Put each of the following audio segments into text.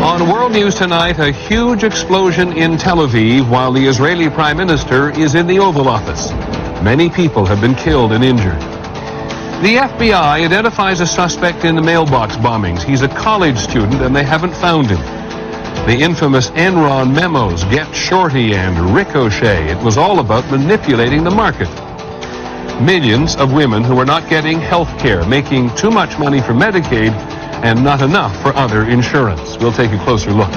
On World News tonight, a huge explosion in Tel Aviv while the Israeli Prime Minister is in the Oval Office. Many people have been killed and injured. The FBI identifies a suspect in the mailbox bombings. He's a college student and they haven't found him. The infamous Enron memos, Get Shorty and Ricochet. It was all about manipulating the market. Millions of women who are not getting health care, making too much money for Medicaid and not enough for other insurance. We'll take a closer look.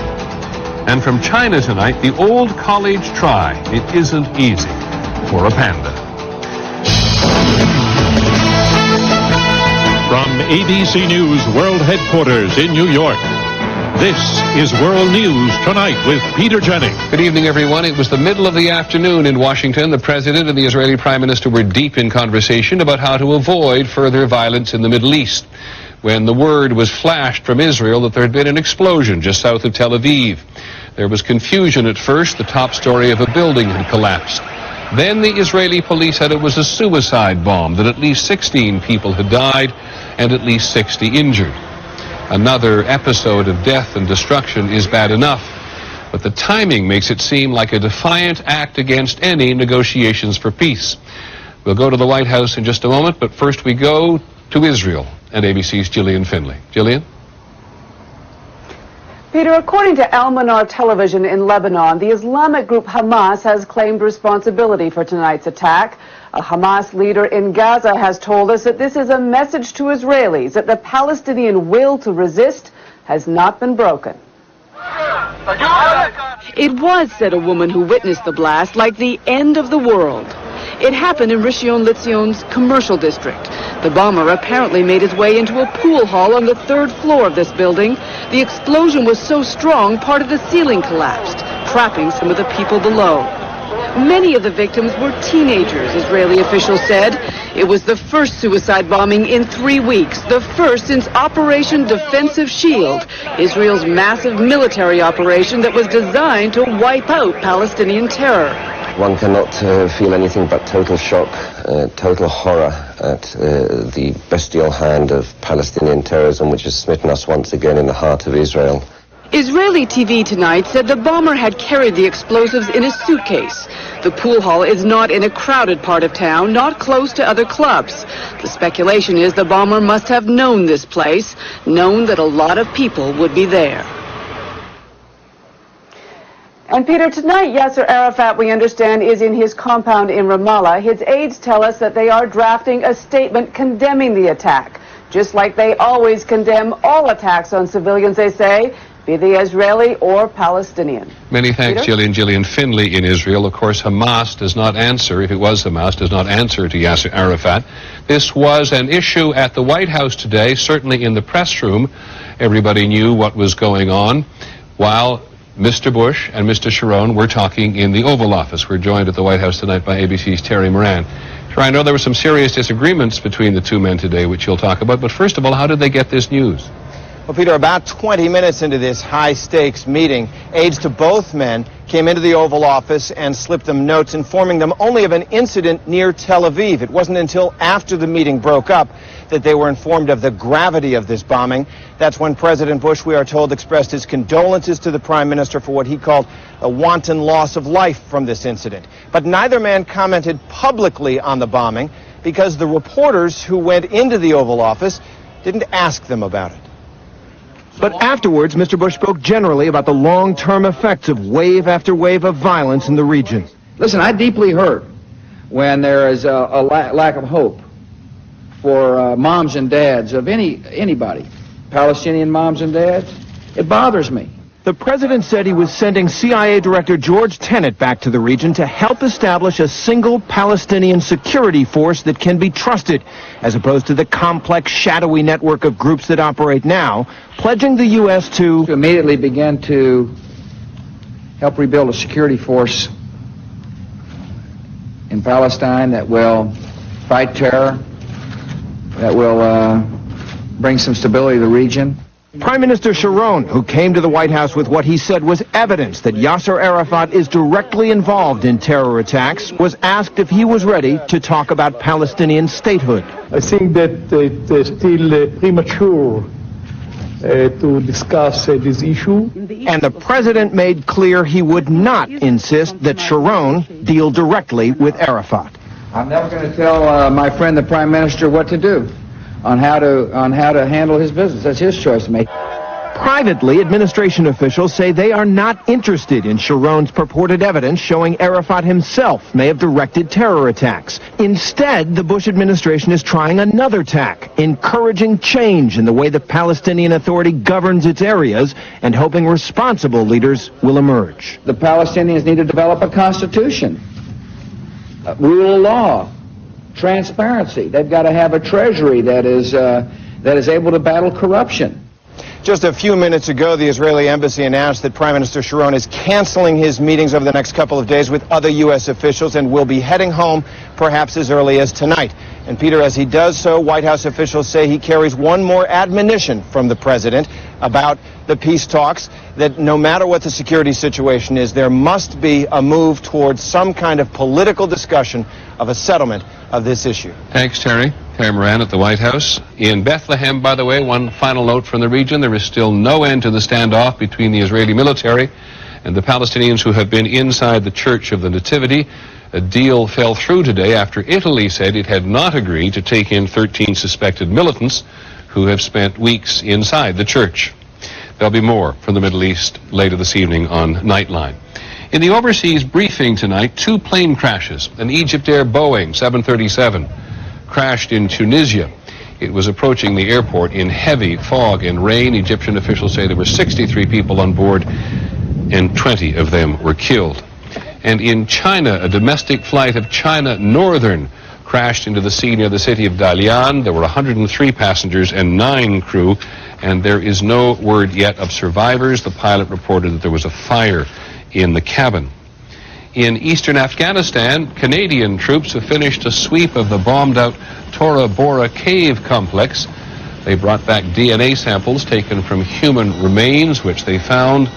And from China tonight, the old college try. It isn't easy for a panda. From ABC News World Headquarters in New York, this is World News Tonight with Peter Jennings. Good evening, everyone. It was the middle of the afternoon in Washington. The President and the Israeli Prime Minister were deep in conversation about how to avoid further violence in the Middle East, when the word was flashed from Israel that there had been an explosion just south of Tel Aviv. There was confusion at first. The top story of a building had collapsed. Then the Israeli police said it was a suicide bomb, that at least 16 people had died and at least 60 injured. Another episode of death and destruction is bad enough, but the timing makes it seem like a defiant act against any negotiations for peace. We'll go to the White House in just a moment, but first we go to Israel and ABC's Gillian Finley. Gillian? Peter, according to Al Manar television in Lebanon, the Islamic group Hamas has claimed responsibility for tonight's attack. A Hamas leader in Gaza has told us that this is a message to Israelis that the Palestinian will to resist has not been broken. It was, said a woman who witnessed the blast, like the end of the world. It happened in Rishon LeZion's commercial district. The bomber apparently made his way into a pool hall on the third floor of this building. The explosion was so strong, part of the ceiling collapsed, trapping some of the people below. Many of the victims were teenagers, Israeli officials said. It was the first suicide bombing in 3 weeks, the first since Operation Defensive Shield, Israel's massive military operation that was designed to wipe out Palestinian terror. One cannot feel anything but total shock, total horror at the bestial hand of Palestinian terrorism, which has smitten us once again in the heart of Israel. Israeli TV tonight said the bomber had carried the explosives in a suitcase. The pool hall is not in a crowded part of town, not close to other clubs. The speculation is the bomber must have known this place, known that a lot of people would be there. And Peter, tonight Yasser Arafat, we understand, is in his compound in Ramallah. His aides tell us that they are drafting a statement condemning the attack, just like they always condemn all attacks on civilians, they say, be they Israeli or Palestinian. Many thanks, Peter? Gillian Finley in Israel. Of course, Hamas does not answer, if it was Hamas, does not answer to Yasser Arafat. This was an issue at the White House today, certainly in the press room. Everybody knew what was going on, while Mr. Bush and Mr. Sharone were talking in the Oval Office. We're joined at the White House tonight by ABC's Terry Moran. Terry, I know there were some serious disagreements between the two men today, which you'll talk about, but first of all, how did they get this news? Well, Peter, about 20 minutes into this high-stakes meeting, aides to both men came into the Oval Office and slipped them notes informing them only of an incident near Tel Aviv. It wasn't until after the meeting broke up that they were informed of the gravity of this bombing. That's when President Bush, we are told, expressed his condolences to the Prime Minister for what he called a wanton loss of life from this incident. But neither man commented publicly on the bombing because the reporters who went into the Oval Office didn't ask them about it. But afterwards, Mr. Bush spoke generally about the long-term effects of wave after wave of violence in the region. Listen, I deeply hurt when there is a lack of hope for moms and dads of anybody, Palestinian moms and dads. It bothers me. The president said he was sending CIA Director George Tenet back to the region to help establish a single Palestinian security force that can be trusted, as opposed to the complex, shadowy network of groups that operate now, pledging the U.S. to immediately begin to help rebuild a security force in Palestine that will fight terror, that will bring some stability to the region. Prime Minister Sharone, who came to the White House with what he said was evidence that Yasser Arafat is directly involved in terror attacks, was asked if he was ready to talk about Palestinian statehood. I think that it's still premature to discuss this issue. And the president made clear he would not insist that Sharone deal directly with Arafat. I'm never going to tell my friend the prime minister what to do on how to handle his business. That's his choice to make. Privately, administration officials say they are not interested in Sharone's purported evidence showing Arafat himself may have directed terror attacks. Instead, the Bush administration is trying another tack, encouraging change in the way the Palestinian Authority governs its areas and hoping responsible leaders will emerge. The Palestinians need to develop a constitution, rule of law, transparency. They've got to have a treasury that is able to battle corruption. Just a few minutes ago, the Israeli embassy announced that Prime Minister Sharone is canceling his meetings over the next couple of days with other U.S. officials and will be heading home perhaps as early as tonight. And Peter, as he does so, White House officials say he carries one more admonition from the president about the peace talks, that no matter what the security situation is, there must be a move towards some kind of political discussion of a settlement of this issue. Thanks, Terry. Terry Moran at the White House. In Bethlehem, by the way, one final note from the region. There is still no end to the standoff between the Israeli military and the Palestinians who have been inside the Church of the Nativity. A deal fell through today after Italy said it had not agreed to take in 13 suspected militants who have spent weeks inside the church. There'll be more from the Middle East later this evening on Nightline. In the overseas briefing tonight, 2 plane crashes. An Egyptair Boeing 737 crashed in Tunisia. It was approaching the airport in heavy fog and rain. Egyptian officials say there were 63 people on board and 20 of them were killed. And in China, a domestic flight of China Northern crashed into the sea near the city of Dalian. There were 103 passengers and 9 crew, and there is no word yet of survivors. The pilot reported that there was a fire in the cabin. In eastern Afghanistan, Canadian troops have finished a sweep of the bombed-out Tora Bora cave complex. They brought back DNA samples taken from human remains, which they found,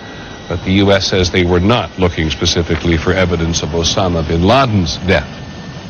but the U.S. says they were not looking specifically for evidence of Osama bin Laden's death.